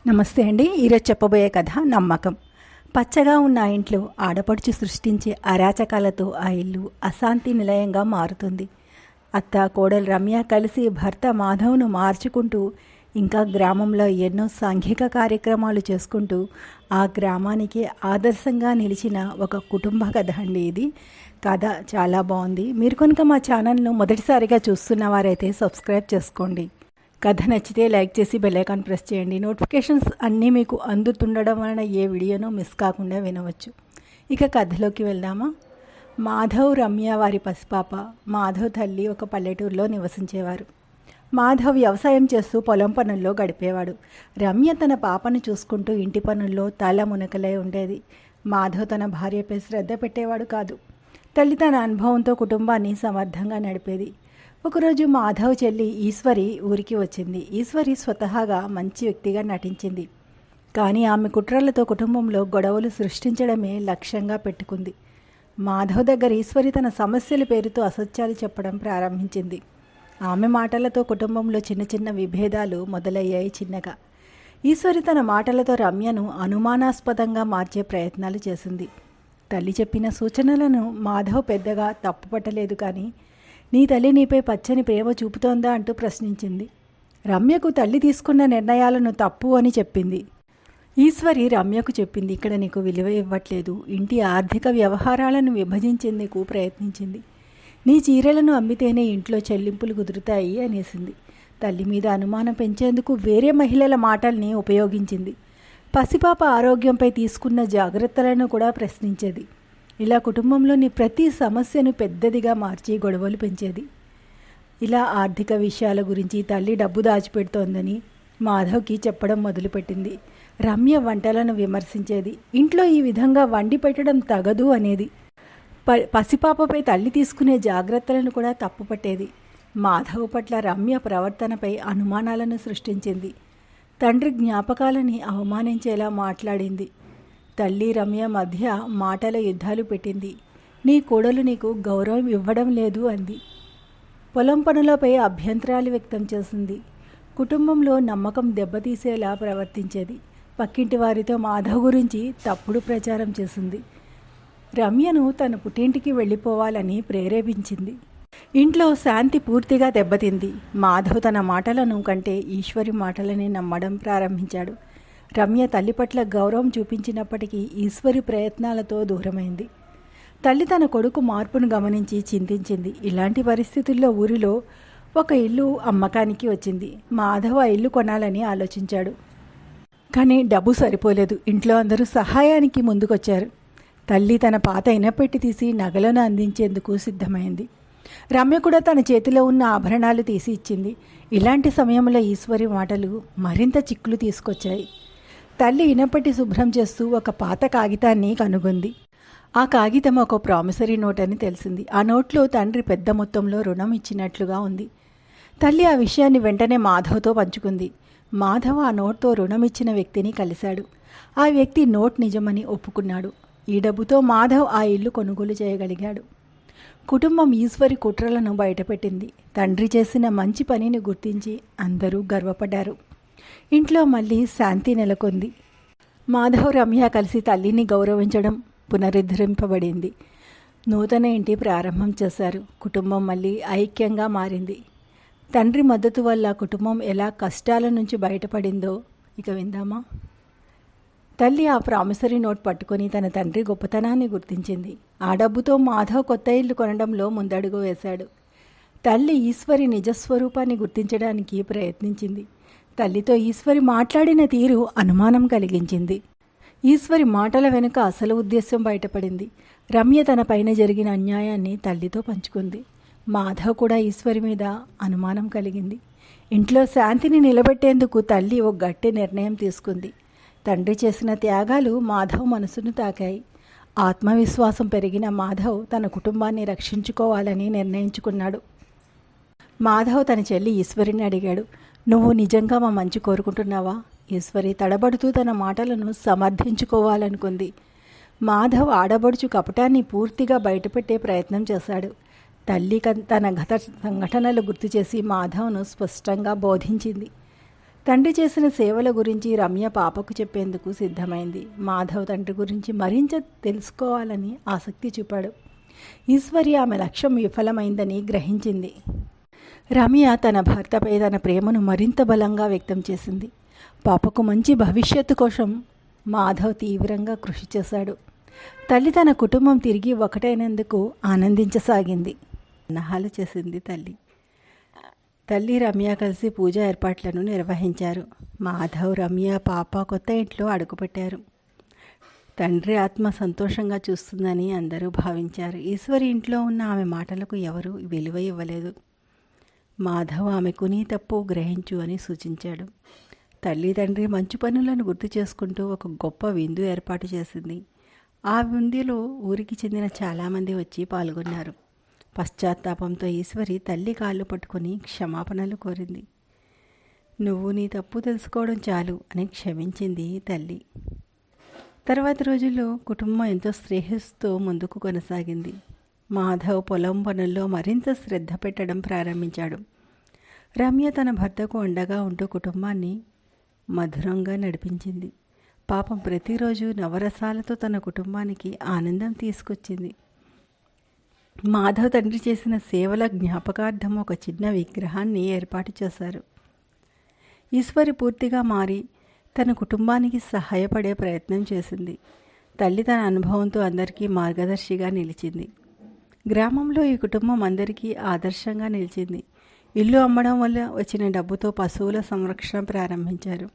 నమస్తే అండి. ఈరోజు చెప్పబోయే కథ నమ్మకం. పచ్చగా ఉన్న ఆ ఇంట్లో ఆడపడుచు సృష్టించే అరాచకాలతో ఆ ఇల్లు అశాంతి నిలయంగా మారుతుంది. అత్త కోడలు రమ్య కలిసి భర్త మాధవ్ను మార్చుకుంటూ ఇంకా గ్రామంలో ఎన్నో సాంఘిక కార్యక్రమాలు చేసుకుంటూ ఆ గ్రామానికి ఆదర్శంగా నిలిచిన ఒక కుటుంబ కథ అండి. ఇది కథ చాలా బాగుంది. మీరు కనుక మా ఛానల్ను మొదటిసారిగా చూస్తున్న వారైతే సబ్స్క్రైబ్ చేసుకోండి. కథ నచ్చితే లైక్ చేసి బెల్ ఐకాన్ ప్రెస్ చేయండి. నోటిఫికేషన్స్ అన్నీ మీకు అందుతుండడం వలన ఏ వీడియోనో మిస్ కాకుండా వినవచ్చు. ఇక కథలోకి వెళ్దామా. మాధవ్ రమ్య వారి పసిపాప. మాధవ్ తల్లి ఒక పల్లెటూరులో నివసించేవారు. మాధవ్ వ్యవసాయం చేస్తూ పొలం పనుల్లో గడిపేవాడు. రమ్య తన పాపను చూసుకుంటూ ఇంటి పనుల్లో తల మునకలై ఉండేది. మాధవ్ తన భార్యపై శ్రద్ధ పెట్టేవాడు కాదు. తల్లి తన అనుభవంతో కుటుంబాన్ని సమర్థంగా నడిపేది. ఒకరోజు మాధవ్ చెల్లి ఈశ్వరి ఊరికి వచ్చింది. ఈశ్వరి స్వతహాగా మంచి వ్యక్తిగా నటించింది. కానీ ఆమె కుట్రలతో కుటుంబంలో గొడవలు సృష్టించడమే లక్ష్యంగా పెట్టుకుంది. మాధవ్ దగ్గర ఈశ్వరి తన సమస్యల పేరుతో అసత్యాలు చెప్పడం ప్రారంభించింది. ఆమె మాటలతో కుటుంబంలో చిన్న చిన్న విభేదాలు మొదలయ్యాయి. చిన్నగా ఈశ్వరి తన మాటలతో రమ్యను అనుమానాస్పదంగా మార్చే ప్రయత్నాలు చేసింది. తల్లి చెప్పిన సూచనలను మాధవ్ పెద్దగా తప్పుపట్టలేదు. కానీ నీ తల్లి నీపై పచ్చని ప్రేమ చూపుతోందా అంటూ ప్రశ్నించింది. రమ్యకు తల్లి తీసుకున్న నిర్ణయాలను తప్పు అని చెప్పింది. ఈశ్వరి రమ్యకు చెప్పింది, ఇక్కడ నీకు విలువ ఇవ్వట్లేదు. ఇంటి ఆర్థిక వ్యవహారాలను విభజించేందుకు ప్రయత్నించింది. నీ చీరలను అమ్మితేనే ఇంట్లో చెల్లింపులు కుదురుతాయి అనేసింది. తల్లి మీద అనుమానం పెంచేందుకు వేరే మహిళల మాటల్ని ఉపయోగించింది. పసిపాప ఆరోగ్యంపై తీసుకున్న జాగ్రత్తలను కూడా ప్రశ్నించేది. ఇలా కుటుంబంలోని ప్రతి సమస్యను పెద్దదిగా మార్చి గొడవలు పెంచేది. ఇలా ఆర్థిక విషయాల గురించి తల్లి డబ్బు దాచిపెడుతోందని మాధవ్కి చెప్పడం మొదలుపెట్టింది. రమ్య వంటలను విమర్శించేది. ఇంట్లో ఈ విధంగా వండి పెట్టడం తగదు అనేది. పసిపాపపై తల్లి తీసుకునే జాగ్రత్తలను కూడా తప్పుపట్టేది. మాధవ్ పట్ల రమ్య ప్రవర్తనపై అనుమానాలను సృష్టించింది. తండ్రి జ్ఞాపకాలని అవమానించేలా మాట్లాడింది. తల్లి రమ్య మధ్య మాటల యుద్ధాలు పెట్టింది. నీ కోడలు నీకు గౌరవం ఇవ్వడం లేదు అంది. పొలం పనులపై అభ్యంతరాలు వ్యక్తం చేసింది. కుటుంబంలో నమ్మకం దెబ్బతీసేలా ప్రవర్తించేది. పక్కింటి వారితో మాధవ్ గురించి తప్పుడు ప్రచారం చేసింది. రమ్యను తన పుట్టింటికి వెళ్ళిపోవాలని ప్రేరేపించింది. ఇంట్లో శాంతి పూర్తిగా దెబ్బతింది. మాధవ్ తన మాటలను కంటే ఈశ్వరి మాటలని నమ్మడం ప్రారంభించాడు. రమ్య తల్లి పట్ల గౌరవం చూపించినప్పటికీ ఈశ్వరి ప్రయత్నాలతో దూరమైంది. తల్లి తన కొడుకు మార్పును గమనించి చింతించింది. ఇలాంటి పరిస్థితుల్లో ఊరిలో ఒక ఇల్లు అమ్మకానికి వచ్చింది. మాధవ్ ఆ ఇల్లు కొనాలని ఆలోచించాడు. కానీ డబ్బు సరిపోలేదు. ఇంట్లో అందరూ సహాయానికి ముందుకొచ్చారు. తల్లి తన పాత ఇనపెట్టి తీసి నగలను అందించేందుకు సిద్ధమైంది. రమ్య కూడా తన చేతిలో ఉన్న ఆభరణాలు తీసి ఇచ్చింది. ఇలాంటి సమయంలో ఈశ్వరి మాటలు మరింత చిక్కులు తీసుకొచ్చాయి. తల్లి ఇనపట్టి శుభ్రం చేస్తూ ఒక పాత కాగితాన్ని కనుగొంది. ఆ కాగితం ఒక ప్రామిసరీ నోట్ అని తెలిసింది. ఆ నోట్లో తండ్రి పెద్ద మొత్తంలో రుణం ఇచ్చినట్లుగా ఉంది. తల్లి ఆ విషయాన్ని వెంటనే మాధవ్తో పంచుకుంది. మాధవ్ ఆ నోట్తో రుణం ఇచ్చిన వ్యక్తిని కలిశాడు. ఆ వ్యక్తి నోట్ నిజమని ఒప్పుకున్నాడు. ఈ డబ్బుతో మాధవ్ ఆ ఇల్లు కొనుగోలు చేయగలిగాడు. కుటుంబం ఈశ్వరి కుట్రలను బయటపెట్టింది. తండ్రి చేసిన మంచి పనిని గుర్తించి అందరూ గర్వపడ్డారు. ఇంట్లో మళ్ళీ శాంతి నెలకొంది. మాధవ్ రమ్య కలిసి తల్లిని గౌరవించడం పునరుద్ధరింపబడింది. నూతన ఇంటి ప్రారంభం చేశారు. కుటుంబం మళ్ళీ ఐక్యంగా మారింది. తండ్రి మద్దతు వల్ల కుటుంబం ఎలా కష్టాల నుంచి బయటపడిందో ఇక విందామా. తల్లి ఆ ప్రామిసరీ నోట్ పట్టుకొని తన తండ్రి గొప్పతనాన్ని గుర్తించింది. ఆ డబ్బుతో మాధవ్ కొత్త ఇల్లు కొనడంలో ముందడుగు వేశాడు. తల్లి ఈశ్వరి నిజస్వరూపాన్ని గుర్తించడానికి ప్రయత్నించింది. తల్లితో ఈశ్వరి మాట్లాడిన తీరు అనుమానం కలిగించింది. ఈశ్వరి మాటల వెనుక అసలు ఉద్దేశం బయటపడింది. రమ్య తన పైన జరిగిన అన్యాయాన్ని తల్లితో పంచుకుంది. మాధవ్ కూడా ఈశ్వరి మీద అనుమానం కలిగింది. ఇంట్లో శాంతిని నిలబెట్టేందుకు తల్లి ఒక గట్టి నిర్ణయం తీసుకుంది. తండ్రి చేసిన త్యాగాలు మాధవ్ మనసును తాకాయి. ఆత్మవిశ్వాసం పెరిగిన మాధవ్ తన కుటుంబాన్ని రక్షించుకోవాలని నిర్ణయించుకున్నాడు. మాధవ్ తన చెల్లి ఈశ్వరిని అడిగాడు, నువ్వు నిజంగా మా మంచి కోరుకుంటున్నావా? ఈశ్వరి తడబడుతూ తన మాటలను సమర్థించుకోవాలనుకుంది. మాధవ్ ఆడబడుచు కపటాన్ని పూర్తిగా బయటపెట్టే ప్రయత్నం చేశాడు. తల్లి తన గత సంఘటనలు గుర్తు చేసి మాధవ్ను స్పష్టంగా బోధించింది. తండ్రి చేసిన సేవల గురించి రమ్య పాపకు చెప్పేందుకు సిద్ధమైంది. మాధవ్ తండ్రి గురించి మరింత తెలుసుకోవాలని ఆసక్తి చూపాడు. ఈశ్వరి ఆమె లక్ష్యం విఫలమైందని గ్రహించింది. రమ్య తన భర్తపై తన ప్రేమను మరింత బలంగా వ్యక్తం చేసింది. పాపకు మంచి భవిష్యత్తు కోసం మాధవ్ తీవ్రంగా కృషి చేశాడు. తల్లి తన కుటుంబం తిరిగి ఒకటైనందుకు ఆనందించసాగింది. నహాలు చేసింది తల్లి రమ్య కలిసి పూజ ఏర్పాట్లను నిర్వహించారు. మాధవ్, రమ్య, పాప కొత్త ఇంట్లో అడుగుపెట్టారు. తండ్రి ఆత్మ సంతోషంగా చూస్తుందని అందరూ భావించారు. ఈశ్వరి ఇంట్లో ఉన్న ఆమె మాటలకు ఎవరూ విలువ ఇవ్వలేదు. మాధవ్ ఆమెకు నీ తప్పు గ్రహించు అని సూచించాడు. తల్లి తండ్రి మంచి పనులను గుర్తు చేసుకుంటూ ఒక గొప్ప విందు ఏర్పాటు చేసింది. ఆ విందులో ఊరికి చెందిన చాలామంది వచ్చి పాల్గొన్నారు. పశ్చాత్తాపంతో ఈశ్వరి తల్లి కాళ్ళు పట్టుకొని క్షమాపణలు కోరింది. నువ్వు నీ తప్పు తెలుసుకోవడం చాలు అని క్షమించింది తల్లి. తర్వాతి రోజుల్లో కుటుంబం ఎంతో శ్రేయస్సుతో ముందుకు కొనసాగింది. మాధవ్ పొలం పనుల్లో మరింత శ్రద్ధ పెట్టడం ప్రారంభించాడు. రమ్య తన భర్తకు అండగా ఉంటూ కుటుంబాన్ని మధురంగా నడిపించింది. పాపం ప్రతిరోజు నవరసాలతో తన కుటుంబానికి ఆనందం తీసుకొచ్చింది. మాధవ్ తండ్రి చేసిన సేవల జ్ఞాపకార్థం ఒక చిన్న విగ్రహాన్ని ఏర్పాటు చేశారు. ఈశ్వరి పూర్తిగా మారి తన కుటుంబానికి సహాయపడే ప్రయత్నం చేసింది. తల్లి తన అనుభవంతో అందరికీ మార్గదర్శిగా నిలిచింది. గ్రామంలో ఈ కుటుంబం అందరికీ ఆదర్శంగా నిలిచింది. ఇల్లు అమ్మడం వల్ల వచ్చిన డబ్బుతో పశువుల సంరక్షణ ప్రారంభించారు.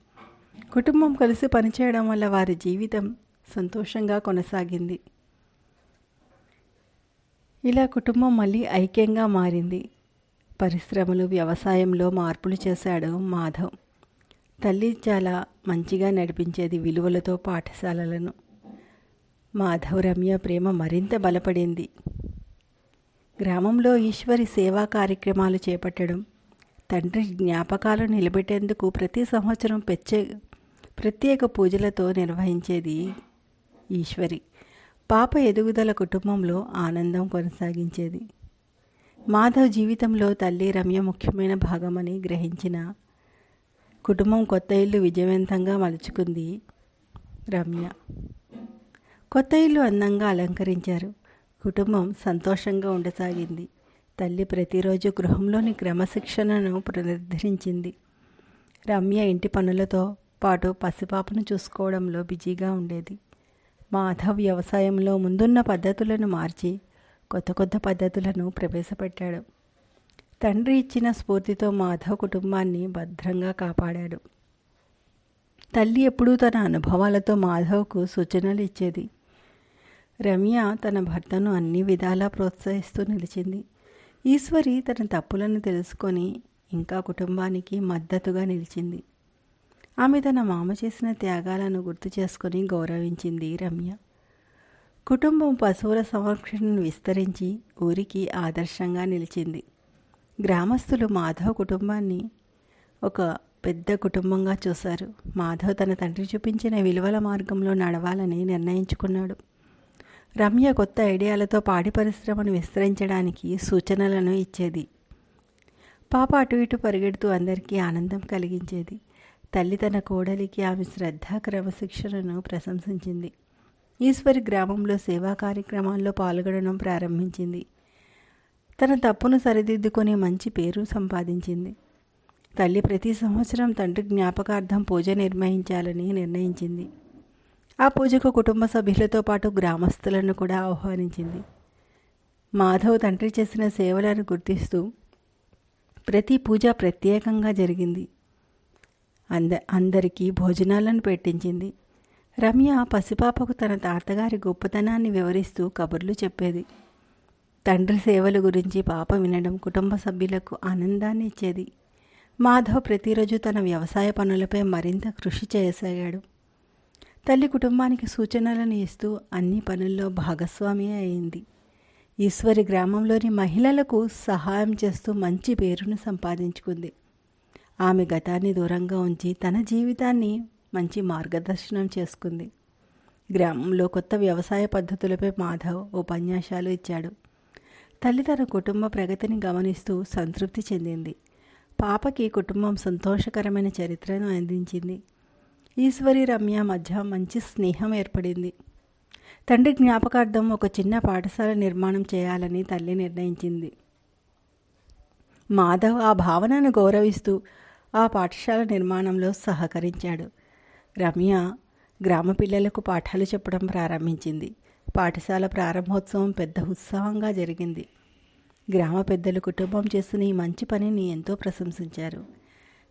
కుటుంబం కలిసి పనిచేయడం వల్ల వారి జీవితం సంతోషంగా కొనసాగింది. ఇలా కుటుంబం మళ్ళీ ఐక్యంగా మారింది. పరిశ్రమలు, వ్యవసాయంలో మార్పులు చేశాడు మాధవ్. తల్లి చాలా మంచిగా నడిపించేది విలువలతో పాఠశాలలను. మాధవ్ రమ్య ప్రేమ మరింత బలపడింది. గ్రామంలో ఈశ్వరి సేవా కార్యక్రమాలు చేపట్టడం, తండ్రి జ్ఞాపకాలు నిలబెట్టేందుకు ప్రతి సంవత్సరం ప్రత్యేక పూజలతో నిర్వహించేది ఈశ్వరి. పాప ఎదుగుదల కుటుంబంలో ఆనందం కొనసాగించేది. మాధవ్ జీవితంలో తల్లి రమ్య ముఖ్యమైన భాగమని గ్రహించిన కుటుంబం కొత్త ఇల్లు విజయవంతంగా మలుచుకుంది. రమ్య కొత్త ఇల్లు అందంగా అలంకరించారు. కుటుంబం సంతోషంగా ఉండసాగింది. తల్లి ప్రతిరోజు గృహంలోని క్రమశిక్షణను పునరుద్ధరించింది. రమ్య ఇంటి పనులతో పాటు పసిపాపను చూసుకోవడంలో బిజీగా ఉండేది. మాధవ్ వ్యవసాయంలో ముందున్న పద్ధతులను మార్చి కొత్త పద్ధతులను ప్రవేశపెట్టాడు. తండ్రి ఇచ్చిన స్ఫూర్తితో మాధవ్ కుటుంబాన్ని భద్రంగా కాపాడాడు. తల్లి ఎప్పుడూ తన అనుభవాలతో మాధవ్కు సూచనలు ఇచ్చేది. రమ్య తన భర్తను అన్ని విధాలా ప్రోత్సహిస్తూ నిలిచింది. ఈశ్వరి తన తప్పులను తెలుసుకొని ఇంకా కుటుంబానికి మద్దతుగా నిలిచింది. ఆమె తన మామ చేసిన త్యాగాలను గుర్తు చేసుకొని గౌరవించింది రమ్య. కుటుంబం పశువుల సంరక్షణను విస్తరించి ఊరికి ఆదర్శంగా నిలిచింది. గ్రామస్తులు మాధవ్ కుటుంబాన్ని ఒక పెద్ద కుటుంబంగా చూశారు. మాధవ్ తన తండ్రి చూపించిన విలువల మార్గంలో నడవాలని నిర్ణయించుకున్నాడు. రమ్య కొత్త ఐడియాలతో పాడి పరిశ్రమను విస్తరించడానికి సూచనలను ఇచ్చేది. పాప అటు ఇటు పరిగెడుతూ అందరికీ ఆనందం కలిగించేది. తల్లి తన కోడలికి ఆమె శ్రద్ధ, క్రమశిక్షణను ప్రశంసించింది. ఈశ్వరి గ్రామంలో సేవా కార్యక్రమాల్లో పాల్గొనడం ప్రారంభించింది. తన తప్పును సరిదిద్దుకొని మంచి పేరు సంపాదించింది. తల్లి ప్రతి సంవత్సరం తండ్రి జ్ఞాపకార్థం పూజ నిర్వహించాలని నిర్ణయించింది. ఆ పూజకు కుటుంబ సభ్యులతో పాటు గ్రామస్తులను కూడా ఆహ్వానించింది. మాధవ్ తండ్రి చేసిన సేవలను గుర్తిస్తూ ప్రతి పూజ ప్రత్యేకంగా జరిగింది. అందరికీ భోజనాలను పెట్టించింది. రమ్య పసిపాపకు తన తాతగారి గొప్పతనాన్ని వివరిస్తూ కబుర్లు చెప్పేది. తండ్రి సేవల గురించి పాప వినడం కుటుంబ సభ్యులకు ఆనందాన్ని ఇచ్చేది. మాధవ్ ప్రతిరోజు తన వ్యవసాయ పనులపై మరింత కృషి చేయసాగాడు. తల్లి కుటుంబానికి సూచనలను ఇస్తూ అన్ని పనుల్లో భాగస్వామి అయింది. ఈశ్వరి గ్రామంలోని మహిళలకు సహాయం చేస్తూ మంచి పేరును సంపాదించుకుంది. ఆమె గతాన్ని దూరంగా ఉంచి తన జీవితాన్ని మంచి మార్గదర్శనం చేసుకుంది. గ్రామంలో కొత్త వ్యవసాయ పద్ధతులపై మాధవ్ ఉపన్యాసాలు ఇచ్చాడు. తల్లి తన కుటుంబ ప్రగతిని గమనిస్తూ సంతృప్తి చెందింది. పాపకి కుటుంబం సంతోషకరమైన చరిత్రను అందించింది. ఈశ్వరి రమ్య మధ్య మంచి స్నేహం ఏర్పడింది. తండ్రి జ్ఞాపకార్థం ఒక చిన్న పాఠశాల నిర్మాణం చేయాలని తల్లి నిర్ణయించింది. మాధవ్ ఆ భావనను గౌరవిస్తూ ఆ పాఠశాల నిర్మాణంలో సహకరించాడు. రమ్య గ్రామ పిల్లలకు పాఠాలు చెప్పడం ప్రారంభించింది. పాఠశాల ప్రారంభోత్సవం పెద్ద ఉత్సాహంగా జరిగింది. గ్రామ పెద్దలు కుటుంబం చేసిన ఈ మంచి పనిని ఎంతో ప్రశంసించారు.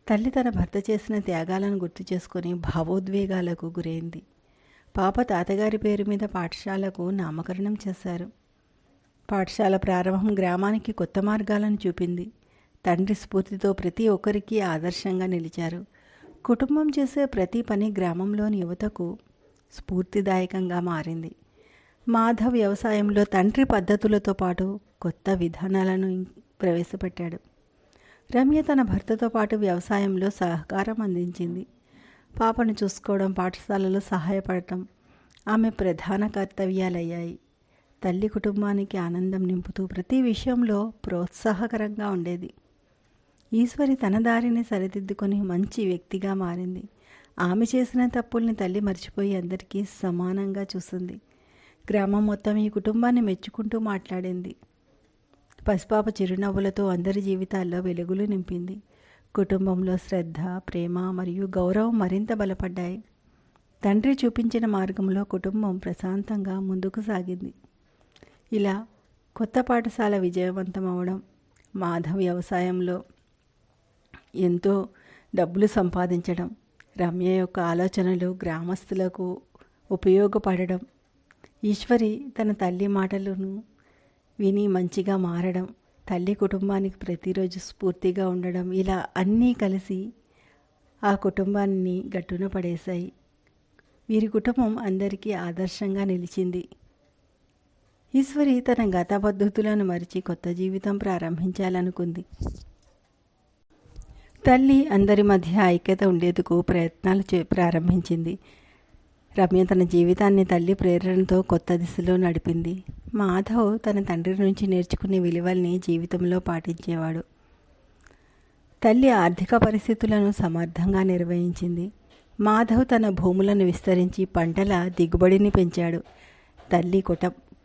తల్లి తన భర్త చేసిన త్యాగాలను గుర్తు చేసుకొని భావోద్వేగాలకు గురైంది. పాప తాతగారి పేరు మీద పాఠశాలకు నామకరణం చేశారు. పాఠశాల ప్రారంభం గ్రామానికి కొత్త మార్గాలను చూపింది. తండ్రి స్ఫూర్తితో ప్రతి ఒక్కరికి ఆదర్శంగా నిలిచారు. కుటుంబం చేసే ప్రతి పని గ్రామంలోని యువతకు స్ఫూర్తిదాయకంగా మారింది. మాధవ్ వ్యవసాయంలో తండ్రి పద్ధతులతో పాటు కొత్త విధానాలను ప్రవేశపెట్టాడు. రమ్య తన భర్తతో పాటు వ్యవసాయంలో సహకారం అందించింది. పాపను చూసుకోవడం, పాఠశాలలో సహాయపడటం ఆమె ప్రధాన కర్తవ్యాలయ్యాయి. తల్లి కుటుంబానికి ఆనందం నింపుతూ ప్రతి విషయంలో ప్రోత్సాహకరంగా ఉండేది. ఈశ్వరి తన దారిని సరిదిద్దుకొని మంచి వ్యక్తిగా మారింది. ఆమె చేసిన తప్పుల్ని తల్లి మర్చిపోయి అందరికీ సమానంగా చూసింది. గ్రామం మొత్తం ఈ కుటుంబాన్ని మెచ్చుకుంటూ మాట్లాడింది. పసిపాప చిరునవ్వులతో అందరి జీవితాల్లో వెలుగులు నింపింది. కుటుంబంలో శ్రద్ధ, ప్రేమ మరియు గౌరవం మరింత బలపడ్డాయి. తండ్రి చూపించిన మార్గంలో కుటుంబం ప్రశాంతంగా ముందుకు సాగింది. ఇలా కొత్త పాఠశాల విజయవంతం అవడం, మాధవ్ వ్యవసాయంలో ఎంతో డబ్బులు సంపాదించడం, రమ్య యొక్క ఆలోచనలు గ్రామస్తులకు ఉపయోగపడడం, ఈశ్వరి తన తల్లి మాటలను విని మంచిగా మారడం, తల్లి కుటుంబానికి ప్రతిరోజు స్ఫూర్తిగా ఉండడం, ఇలా అన్నీ కలిసి ఆ కుటుంబాన్ని గట్టున పడేశాయి. వీరి కుటుంబం అందరికీ ఆదర్శంగా నిలిచింది. ఈశ్వరి తన గత పద్ధతులను మరిచి కొత్త జీవితం ప్రారంభించాలనుకుంది. తల్లి అందరి మధ్య ఐక్యత ఉండేందుకు ప్రయత్నాలు ప్రారంభించింది. రమ్య తన జీవితాన్ని తల్లి ప్రేరణతో కొత్త దిశలో నడిపింది. మాధవ్ తన తండ్రి నుంచి నేర్చుకునే విలువల్ని జీవితంలో పాటించేవాడు. తల్లి ఆర్థిక పరిస్థితులను సమర్థంగా నిర్వహించింది. మాధవ్ తన భూములను విస్తరించి పంటల దిగుబడిని పెంచాడు. తల్లి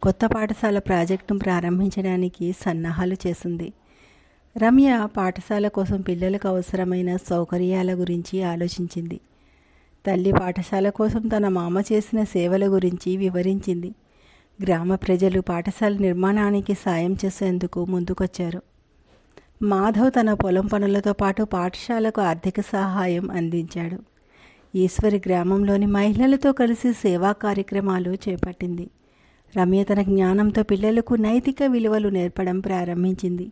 కొత్త పాఠశాల ప్రాజెక్టును ప్రారంభించడానికి సన్నాహాలు చేసింది. రమ్య పాఠశాల కోసం పిల్లలకు అవసరమైన సౌకర్యాల గురించి ఆలోచించింది. తల్లి పాఠశాల కోసం తన మామ చేసిన సేవల గురించి వివరించింది. గ్రామ ప్రజలు పాఠశాల నిర్మాణానికి సాయం చేసేందుకు ముందుకొచ్చారు. మాధవ్ తన పొలం పనులతో పాటు పాఠశాలకు ఆర్థిక సహాయం అందించాడు. ఈశ్వరి గ్రామంలోని మహిళలతో కలిసి సేవా కార్యక్రమాలు చేపట్టింది. రమ్య తన జ్ఞానంతో పిల్లలకు నైతిక విలువలు నేర్పడం ప్రారంభించింది.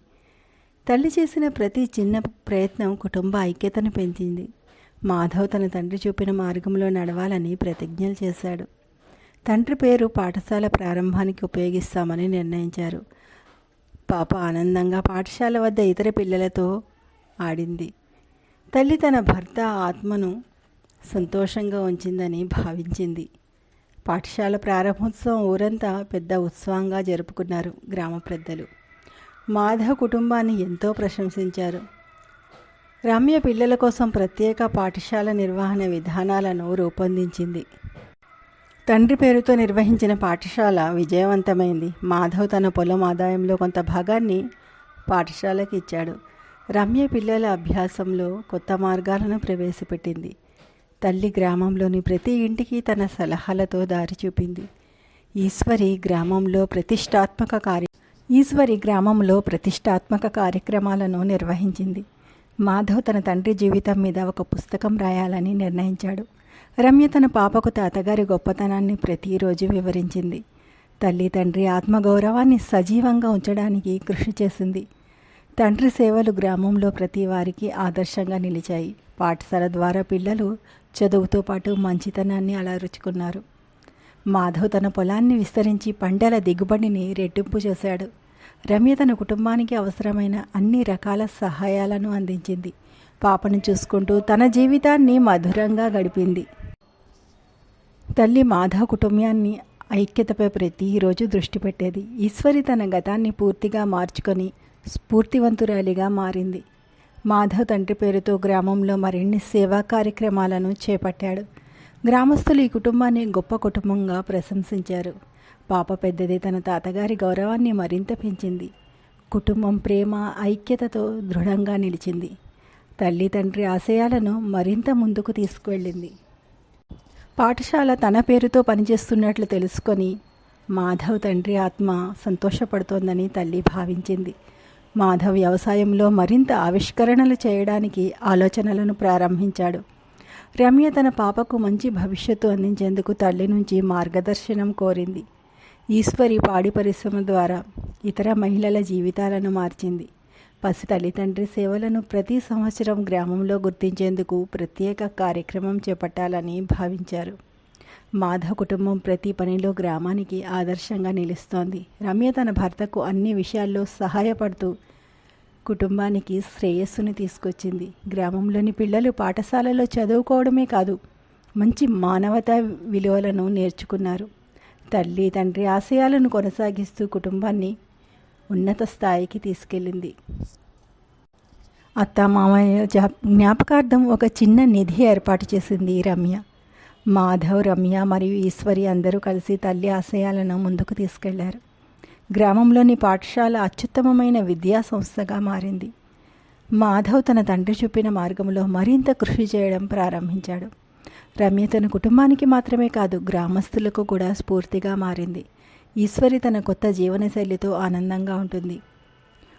తల్లి చేసిన ప్రతి చిన్న ప్రయత్నం కుటుంబ ఐక్యతను పెంచింది. మాధవ్ తన తండ్రి చూపిన మార్గంలో నడవాలని ప్రతిజ్ఞలు చేశాడు. తండ్రి పేరు పాఠశాల ప్రారంభానికి ఉపయోగిస్తామని నిర్ణయించారు. పాప ఆనందంగా పాఠశాల వద్ద ఇతర పిల్లలతో ఆడింది. తల్లి తన భర్త ఆత్మను సంతోషంగా ఉంచిందని భావించింది. పాఠశాల ప్రారంభోత్సవం ఊరంతా పెద్ద ఉత్సవంగా జరుపుకున్నారు గ్రామ పెద్దలు. మాధవ్ కుటుంబాన్ని ఎంతో ప్రశంసించారు. రమ్య పిల్లల కోసం ప్రత్యేక పాఠశాల నిర్వహణ విధానాలను రూపొందించింది. తండ్రి పేరుతో నిర్వహించిన పాఠశాల విజయవంతమైంది. మాధవ్ తన పొలం ఆదాయంలో కొంత భాగాన్ని పాఠశాలకు ఇచ్చాడు. రమ్య పిల్లల అభ్యాసంలో కొత్త మార్గాలను ప్రవేశపెట్టింది. తల్లి గ్రామంలోని ప్రతి ఇంటికి తన సలహాలతో దారి చూపింది. ఈశ్వరి గ్రామంలో ప్రతిష్టాత్మక కార్యక్రమాలను నిర్వహించింది. మాధవ్ తన తండ్రి జీవితం మీద ఒక పుస్తకం రాయాలని నిర్ణయించాడు. రమ్య తన పాపకు తాతగారి గొప్పతనాన్ని ప్రతిరోజు వివరించింది. తల్లి తండ్రి ఆత్మగౌరవాన్ని సజీవంగా ఉంచడానికి కృషి చేసింది. తండ్రి సేవలు గ్రామంలో ప్రతి వారికి ఆదర్శంగా నిలిచాయి. పాఠశాల ద్వారా పిల్లలు చదువుతో పాటు మంచితనాన్ని అలవరుచుకున్నారు. మాధవ్ తన పొలాన్ని విస్తరించి పంటల దిగుబడిని రెట్టింపు చేశాడు. రమ్య తన కుటుంబానికి అవసరమైన అన్ని రకాల సహాయాలను అందించింది. పాపను చూసుకుంటూ తన జీవితాన్ని మధురంగా గడిపింది. తల్లి మాధవ్ కుటుంబాన్ని ఐక్యతపై ప్రతిరోజు దృష్టి పెట్టేది. ఈశ్వరి తన గతాన్ని పూర్తిగా మార్చుకొని స్ఫూర్తివంతురాలిగా మారింది. మాధవ్ తండ్రి పేరుతో గ్రామంలో మరిన్ని సేవా కార్యక్రమాలను చేపట్టాడు. గ్రామస్తులు ఈ కుటుంబాన్ని గొప్ప కుటుంబంగా ప్రశంసించారు. పాప పెద్దది తన తాతగారి గౌరవాన్ని మరింత పెంచింది. కుటుంబం ప్రేమ ఐక్యతతో దృఢంగా నిలిచింది. తల్లి తండ్రి ఆశయాలను మరింత ముందుకు తీసుకువెళ్ళింది. పాఠశాల తన పేరుతో పనిచేస్తున్నట్లు తెలుసుకొని మాధవ్ తండ్రి ఆత్మ సంతోషపడుతోందని తల్లి భావించింది. మాధవ్ వ్యవసాయంలో మరింత ఆవిష్కరణలు చేయడానికి ఆలోచనలను ప్రారంభించాడు. రమ్య తన పాపకు మంచి భవిష్యత్తు అందించేందుకు తల్లి నుంచి మార్గదర్శనం కోరింది. ఈశ్వరి పాడి పరిశ్రమ ద్వారా ఇతర మహిళల జీవితాలను మార్చింది. పసి తల్లిదండ్రి సేవలను ప్రతి సంవత్సరం గ్రామంలో గుర్తించేందుకు ప్రత్యేక కార్యక్రమం చేపట్టాలని భావించారు. మాధవ్ కుటుంబం ప్రతి పనిలో గ్రామానికి ఆదర్శంగా నిలుస్తోంది. రమ్య తన భర్తకు అన్ని విషయాల్లో సహాయపడుతూ కుటుంబానికి శ్రేయస్సుని తీసుకొచ్చింది. గ్రామంలోని పిల్లలు పాఠశాలలో చదువుకోవడమే కాదు, మంచి మానవతా విలువలను నేర్చుకున్నారు. తల్లి తండ్రి ఆశయాలను కొనసాగిస్తూ కుటుంబాన్ని ఉన్నత స్థాయికి తీసుకెళ్ళింది. అత్త మామయ్య జ్ఞాపకార్థం ఒక చిన్న నిధి ఏర్పాటు చేసింది రమ్య. మాధవ్, రమ్య మరియు ఈశ్వరి అందరూ కలిసి తల్లి ఆశయాలను ముందుకు తీసుకెళ్లారు. గ్రామంలోని పాఠశాల అత్యుత్తమమైన విద్యా సంస్థగా మారింది. మాధవ్ తన తండ్రి చూపిన మార్గంలో మరింత కృషి చేయడం ప్రారంభించాడు. రమ్య తన కుటుంబానికి మాత్రమే కాదు, గ్రామస్తులకు కూడా స్ఫూర్తిగా మారింది. ఈశ్వరి తన కొత్త జీవనశైలితో ఆనందంగా ఉంటుంది.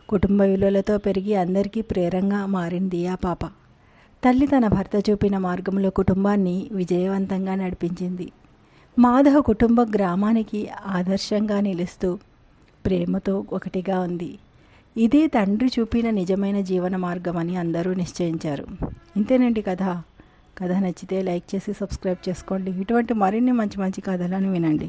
కుటుంబ విలువలతో పెరిగి అందరికీ ప్రేరణగా మారింది ఆ పాప. తల్లి తన భర్త చూపిన మార్గంలో కుటుంబాన్ని విజయవంతంగా నడిపించింది. మాధవ్ కుటుంబ గ్రామానికి ఆదర్శంగా నిలుస్తూ ప్రేమతో ఒకటిగా ఉంది. ఇదే తండ్రి చూపిన నిజమైన జీవన మార్గం అని అందరూ నిశ్చయించారు. ఇంతేనండి కథ నచ్చితే లైక్ చేసి సబ్స్క్రైబ్ చేసుకోండి. ఇటువంటి మరిన్ని మంచి మంచి కథలను వినండి.